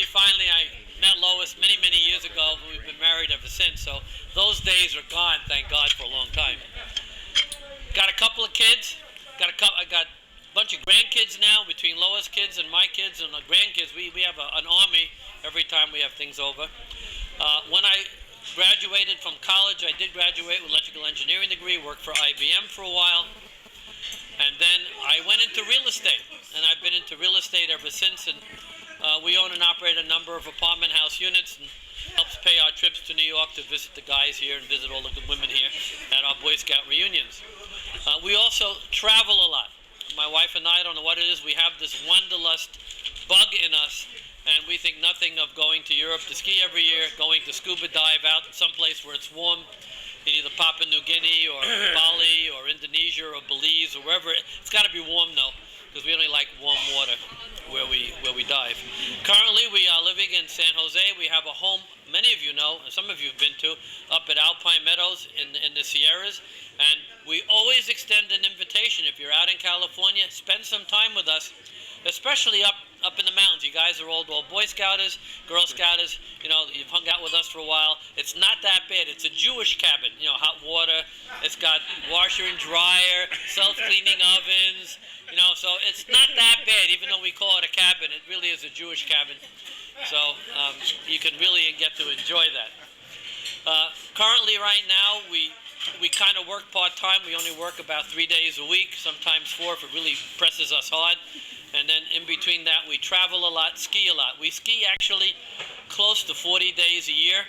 finally, I met Lois many, many years ago. But we've been married ever since. So those days are gone, thank God, for a long time. Got a couple of kids. I got a bunch of grandkids now, between Lois' kids and my kids and the grandkids. We have an army every time we have things over. When I graduated from college, I did graduate with electrical engineering degree, worked for IBM for a while, and then I went into real estate, and I've been into real estate ever since, and we own and operate a number of apartment house units and helps pay our trips to New York to visit the guys here and visit all the good women here at our Boy Scout reunions. We also travel a lot. My wife and I, don't know what it is, we have this wanderlust bug in us, and we think nothing of going to Europe to ski every year, going to scuba dive out someplace where it's warm, in either Papua New Guinea or Bali or Indonesia or Belize or wherever. It's got to be warm though, because we only like warm water where we dive. Currently, we are living in San Jose. We have a home, many of you know, and some of you have been to, up at Alpine Meadows in the Sierras. And we always extend an invitation. If you're out in California, spend some time with us, especially up in the mountains. You guys are all Boy Scouters, Girl Scouters. You know, you've hung out with us for a while. It's not that bad. It's a Jewish cabin. You know, hot water. It's got washer and dryer, self-cleaning ovens. You know, so it's not that bad. Even though we call it a cabin, it really is a Jewish cabin. So you can really get to enjoy that. Currently, right now, we kind of work part-time. We only work about 3 days a week, sometimes 4 if it really presses us hard. And then in between that, we travel a lot, ski a lot. We ski actually close to 40 days a year.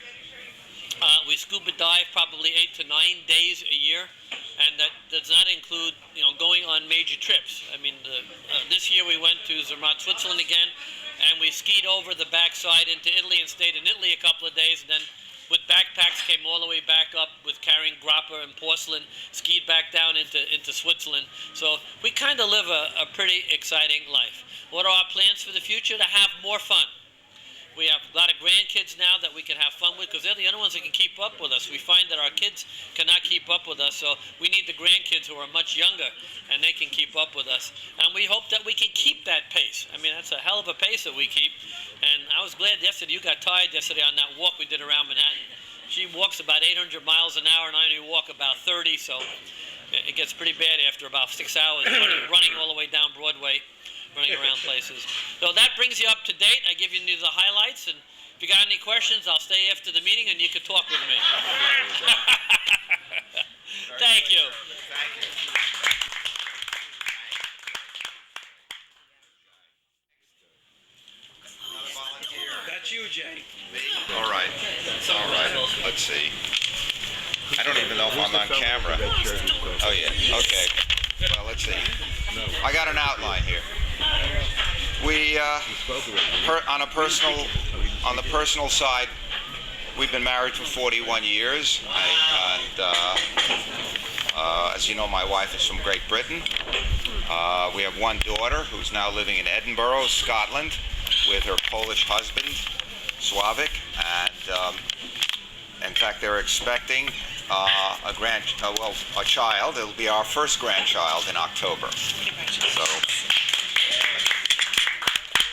We scuba dive probably 8 to 9 days a year. And that does not include, you know, going on major trips. I mean, this year we went to Zermatt, Switzerland again, and we skied over the backside into Italy and stayed in Italy a couple of days, and then with backpacks came all the way back up with carrying grappa and porcelain, skied back down into Switzerland. So we kind of live a pretty exciting life. What are our plans for the future? To have more fun. We have a lot of grandkids now that we can have fun with, because they're the only ones that can keep up with us. We find that our kids cannot keep up with us, so we need the grandkids who are much younger, and they can keep up with us. And we hope that we can keep that pace. I mean, that's a hell of a pace that we keep. And I was glad yesterday, you got tired yesterday on that walk we did around Manhattan. She walks about 800 miles an hour, and I only walk about 30, so it gets pretty bad after about 6 hours running all the way down Broadway, running around places. So that brings you up to date. I give you the highlights, and if you got any questions, I'll stay after the meeting and you can talk with me. Thank you. Thank you. Another volunteer. That's you, Jay. Me? All right. All right. Let's see. I don't even know if I'm on camera. Oh, yeah. Okay. Well, let's see. I got an outline here. We, on the personal side, we've been married for 41 years. As you know, my wife is from Great Britain. We have one daughter who's now living in Edinburgh, Scotland, with her Polish husband, Sławek, and in fact, they're expecting a child. It'll be our first grandchild in October. So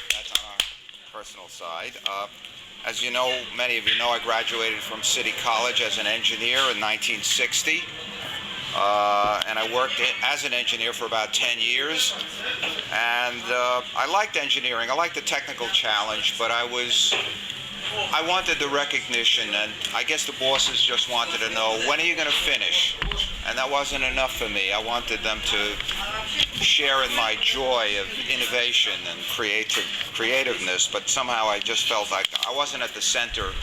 that's on our personal side. As you know, many of you know, I graduated from City College as an engineer in 1960. And I worked as an engineer for about 10 years. And I liked engineering. I liked the technical challenge, but I wanted the recognition, and I guess the bosses just wanted to know, when are you going to finish? And that wasn't enough for me. I wanted them to share in my joy of innovation and creativeness, but somehow I just felt like I wasn't at the center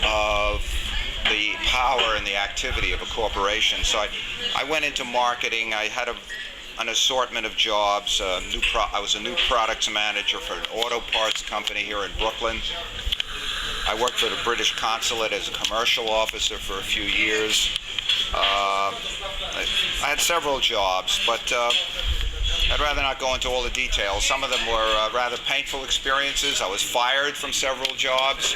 of the power and the activity of a corporation. So I went into marketing. I had an assortment of jobs. I was a new products manager for an auto parts company here in Brooklyn. I worked for the British consulate as a commercial officer for a few years. I had several jobs, but I'd rather not go into all the details. Some of them were rather painful experiences. I was fired from several jobs.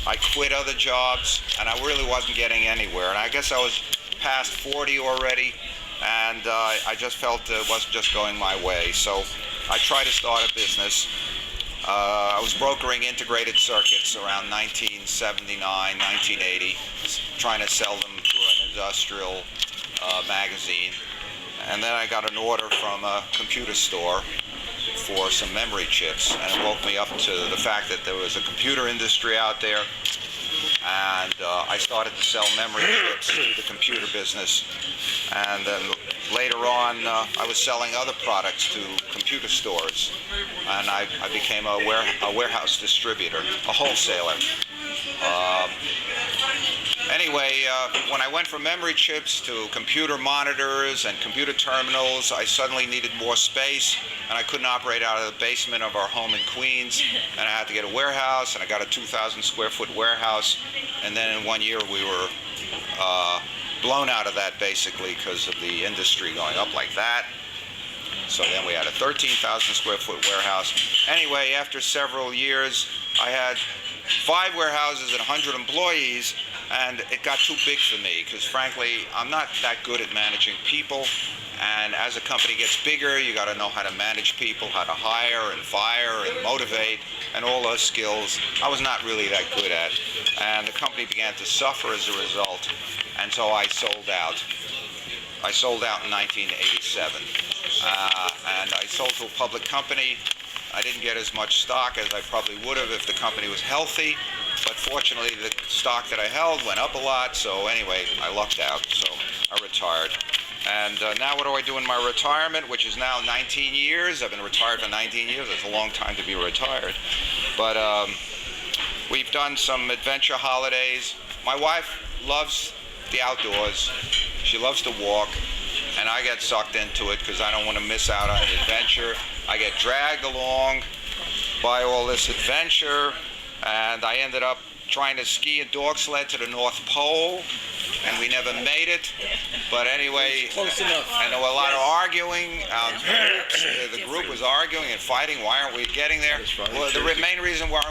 I quit other jobs, and I really wasn't getting anywhere. And I guess I was past 40 already, and I just felt it wasn't just going my way. So I tried to start a business. I was brokering integrated circuits around 1979, 1980, trying to sell them to an industrial magazine. And then I got an order from a computer store for some memory chips, and it woke me up to the fact that there was a computer industry out there, and I started to sell memory chips to the computer business. And then later on, I was selling other products to computer stores, and I became a warehouse distributor, a wholesaler. Anyway, when I went from memory chips to computer monitors and computer terminals, I suddenly needed more space, and I couldn't operate out of the basement of our home in Queens, and I had to get a warehouse, and I got a 2,000 square foot warehouse, and then in 1 year we were blown out of that basically because of the industry going up like that. So then we had a 13,000 square foot warehouse. Anyway, after several years, I had 5 warehouses and 100 employees, and it got too big for me because frankly, I'm not that good at managing people. And as a company gets bigger, you got to know how to manage people, how to hire and fire and motivate, and all those skills I was not really that good at. And the company began to suffer as a result, and so I sold out. I sold out in 1987, and I sold to a public company. I didn't get as much stock as I probably would have if the company was healthy, but fortunately the stock that I held went up a lot, so anyway, I lucked out, so I retired. And now what do I do in my retirement, which is now 19 years. I've been retired for 19 years. It's a long time to be retired. But we've done some adventure holidays. My wife loves the outdoors. She loves to walk, and I get sucked into it because I don't want to miss out on the adventure. I get dragged along by all this adventure, and I ended up trying to ski a dog sled to the North Pole, and we never made it. But anyway, close enough. And there were a lot of arguing. The group was arguing and fighting. Why aren't we getting there? Well, the main reason why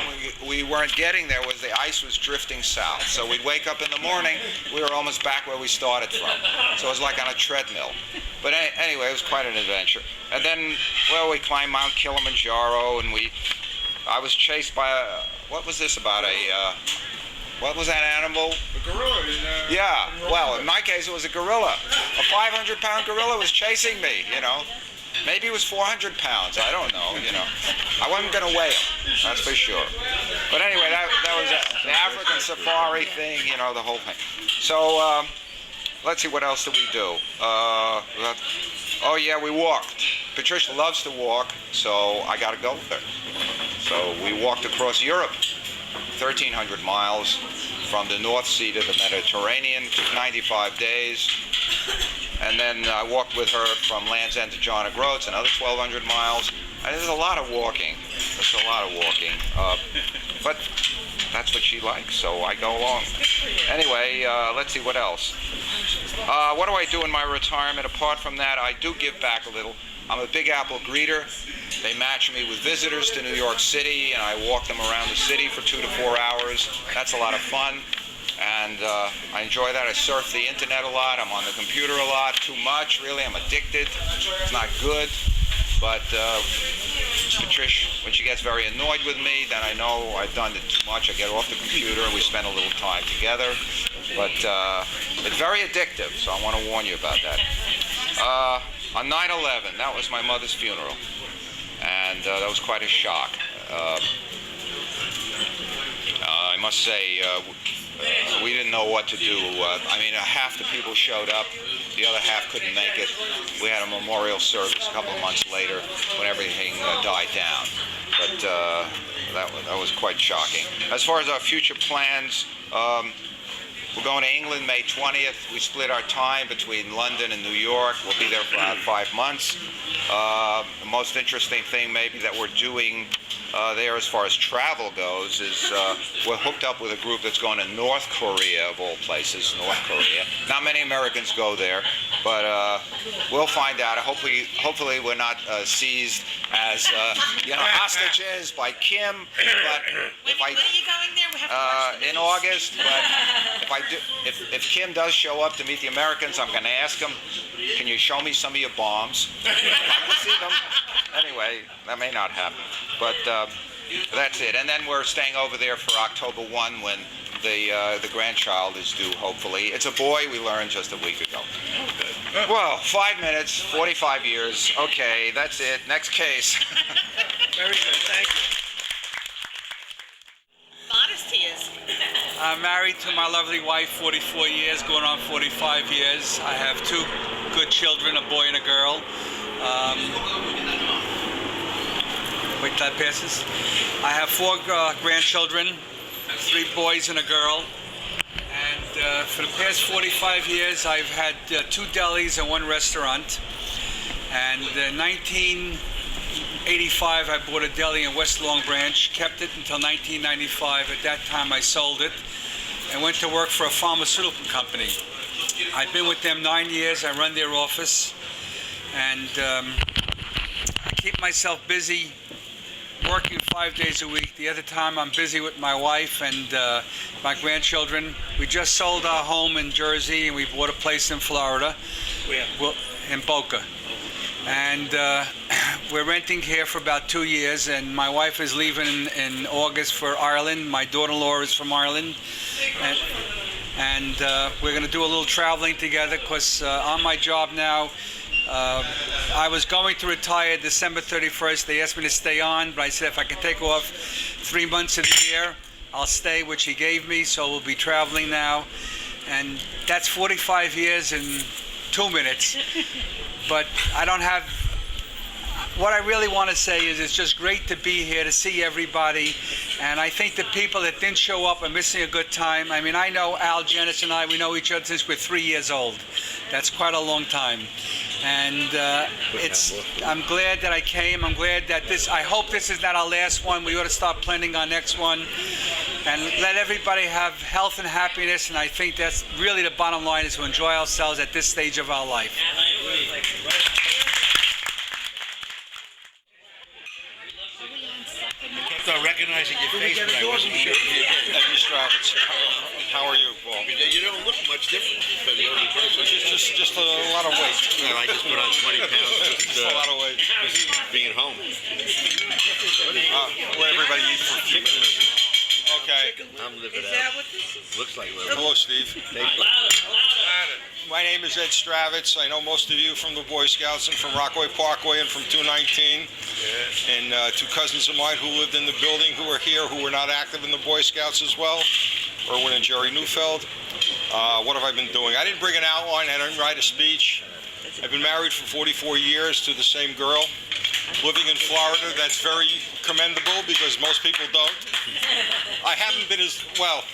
we weren't getting there was the ice was drifting south. So we'd wake up in the morning, we were almost back where we started from. So it was like on a treadmill. But anyway, it was quite an adventure. And then, well, we climbed Mount Kilimanjaro, and I was chased by what was this about what was that animal? A gorilla. Yeah, well, in my case it was a gorilla. A 500-pound gorilla was chasing me, you know. Maybe it was 400 pounds, I don't know, you know. I wasn't going to weigh him, that's for sure. But anyway, that was the African safari thing, you know, the whole thing. So, let's see, what else did we do? Oh yeah, we walked. Patricia loves to walk, so I got to go with her. So we walked across Europe, 1,300 miles from the North Sea to the Mediterranean, 95 days. And then I walked with her from Land's End to John O'Groats, another 1,200 miles. And there's a lot of walking. There's a lot of walking. But that's what she likes, so I go along. Anyway, let's see what else. What do I do in my retirement? Apart from that, I do give back a little. I'm a Big Apple greeter. They match me with visitors to New York City, and I walk them around the city for 2 to 4 hours. That's a lot of fun, and I enjoy that. I surf the internet a lot. I'm on the computer a lot, too much, really. I'm addicted. It's not good, but Patricia, when she gets very annoyed with me, then I know I've done it too much. I get off the computer, and we spend a little time together. But it's very addictive, so I want to warn you about that. On 9/11, that was my mother's funeral, and that was quite a shock. I must say, we didn't know what to do. I mean, half the people showed up, the other half couldn't make it. We had a memorial service a couple of months later when everything died down, but that was quite shocking. As far as our future plans, we're going to England May 20th. We split our time between London and New York. We'll be there for about 5 months. The most interesting thing maybe that we're doing there as far as travel goes is we're hooked up with a group that's going to North Korea, of all places, North Korea. Not many Americans go there, but we'll find out. Hopefully we're not seized as hostages by Kim. But when are you going there? We have to watch the in news. August. But if Kim does show up to meet the Americans, I'm going to ask him, can you show me some of your bombs? I'd like to see them. Anyway, that may not happen. But That's it. And then we're staying over there for October 1 when the grandchild is due, hopefully. It's a boy, we learned just a week ago. Well, 5 minutes, 45 years. Okay, that's it. Next case. Very good, thank you. Modesty is. I'm married to my lovely wife 44 years, going on 45 years. I have 2 good children, a boy and a girl. Wait till that passes. I have 4 grandchildren, 3 boys and a girl. And for the past 45 years, I've had 2 delis and 1 restaurant. And in 1985, I bought a deli in West Long Branch, kept it until 1995. At that time, I sold it and went to work for a pharmaceutical company. I've been with them 9 years. I run their office, and I keep myself busy working 5 days a week. The other time I'm busy with my wife and my grandchildren. We just sold our home in Jersey and we bought a place in Florida. Where? Well, in Boca. And we're renting here for about 2 years, and my wife is leaving in August for Ireland. My daughter-in-law is from Ireland. And we're going to do a little traveling together because on my job now, I was going to retire December 31st. They asked me to stay on, but I said if I can take off 3 months of the year, I'll stay, which he gave me, so we'll be traveling now. And that's 45 years in 2 minutes. But I don't have... What I really want to say is it's just great to be here, to see everybody. And I think the people that didn't show up are missing a good time. I mean, I know Al, Janice, and I, we know each other since we're 3 years old. That's quite a long time. And I'm glad that I came. I'm glad that I hope this is not our last one. We ought to start planning our next one. And let everybody have health and happiness. And I think that's really the bottom line, is to enjoy ourselves at this stage of our life. I kept on recognizing your face, but I wasn't sure if you did. Mr. Roberts, how are you, Paul? You don't look much different from the other person. Just a lot of weight. Well, I just put on 20 pounds Just a lot of weight. just being home. What everybody eat for chicken? Okay. I'm living Is out. that what this is? Looks like living. Hello, Steve. My name is Ed Stravitz. I know most of you from the Boy Scouts and from Rockaway Parkway and from 219. And 2 cousins of mine who lived in the building who are here, who were not active in the Boy Scouts as well. Erwin and Jerry Neufeld. What have I been doing? I didn't bring an outline. I didn't write a speech. I've been married for 44 years to the same girl. Living in Florida, that's very commendable because most people don't. I haven't been as well.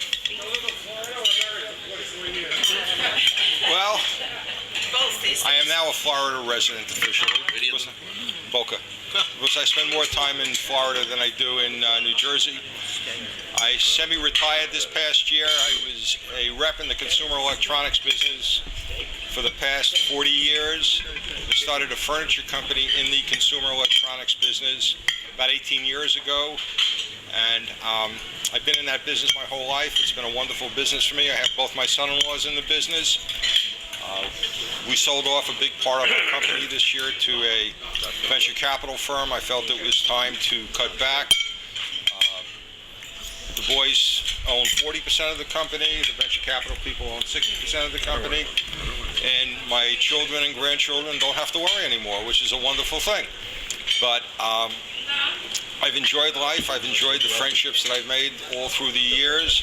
Well, I am now a Florida resident officially. Boca. Because I spend more time in Florida than I do in New Jersey. I semi-retired this past year. I was a rep in the consumer electronics business for the past 40 years. I started a furniture company in the consumer electronics business about 18 years ago. And I've been in that business my whole life. It's been a wonderful business for me. I have both my son-in-laws in the business. We sold off a big part of our company this year to a venture capital firm. I felt it was time to cut back. The boys own 40% of the company. The venture capital people own 60% of the company. And my children and grandchildren don't have to worry anymore, which is a wonderful thing. But I've enjoyed life. I've enjoyed the friendships that I've made all through the years.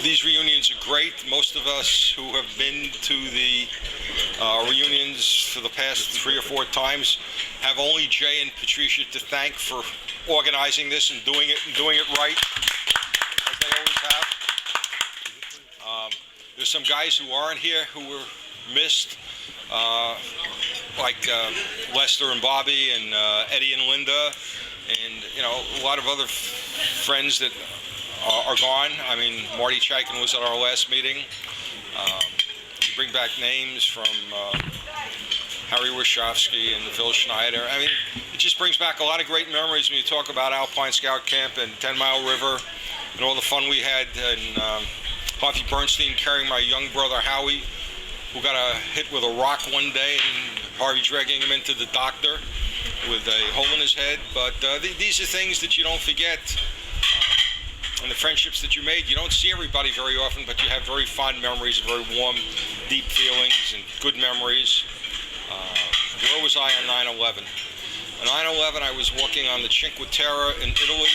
These reunions are great. Most of us who have been to the reunions for the past 3 or 4 times have only Jay and Patricia to thank for organizing this and doing it right, as they always have. There's some guys who aren't here who were missed, like Lester and Bobby and Eddie and Linda, and a lot of other friends that are gone. I mean, Marty Chaikin was at our last meeting. You bring back names from Harry Warshawski and Phil Schneider. I mean, it just brings back a lot of great memories when you talk about Alpine Scout Camp and 10 Mile River and all the fun we had. And Harvey Bernstein carrying my young brother Howie, who got hit with a rock one day, and Harvey dragging him into the doctor. with a hole in his head. But these are things that you don't forget. And the friendships that you made, you don't see everybody very often, but you have very fond memories, very warm, deep feelings, and good memories. Where was I on 9/11? On 9/11, I was walking on the Cinque Terre in Italy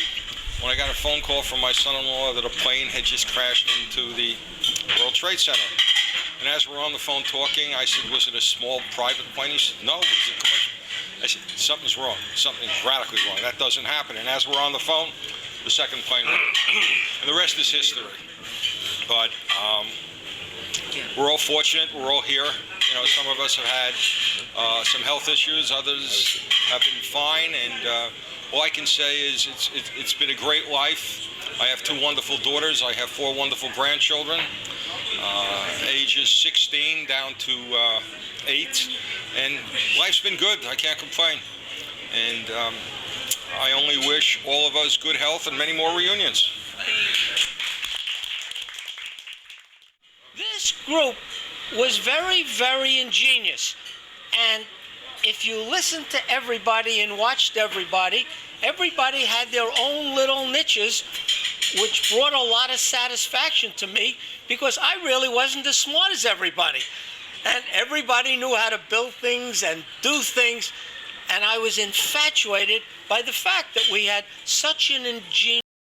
when I got a phone call from my son-in-law that a plane had just crashed into the World Trade Center. And as we're on the phone talking, I said, was it a small private plane? He said, no, it was a commercial. I said, something's wrong. Something's radically wrong. That doesn't happen. And as we're on the phone, the second plane went. And the rest is history. But we're all fortunate. We're all here. You know, some of us have had some health issues. Others have been fine. And all I can say is it's been a great life. I have 2 wonderful daughters. I have 4 wonderful grandchildren, ages 16 down to 8. And life's been good. I can't complain. And I only wish all of us good health and many more reunions. This group was very, very ingenious. And if you listened to everybody and watched everybody, everybody had their own little niches, which brought a lot of satisfaction to me because I really wasn't as smart as everybody. And everybody knew how to build things and do things. And I was infatuated by the fact that we had such an ingenious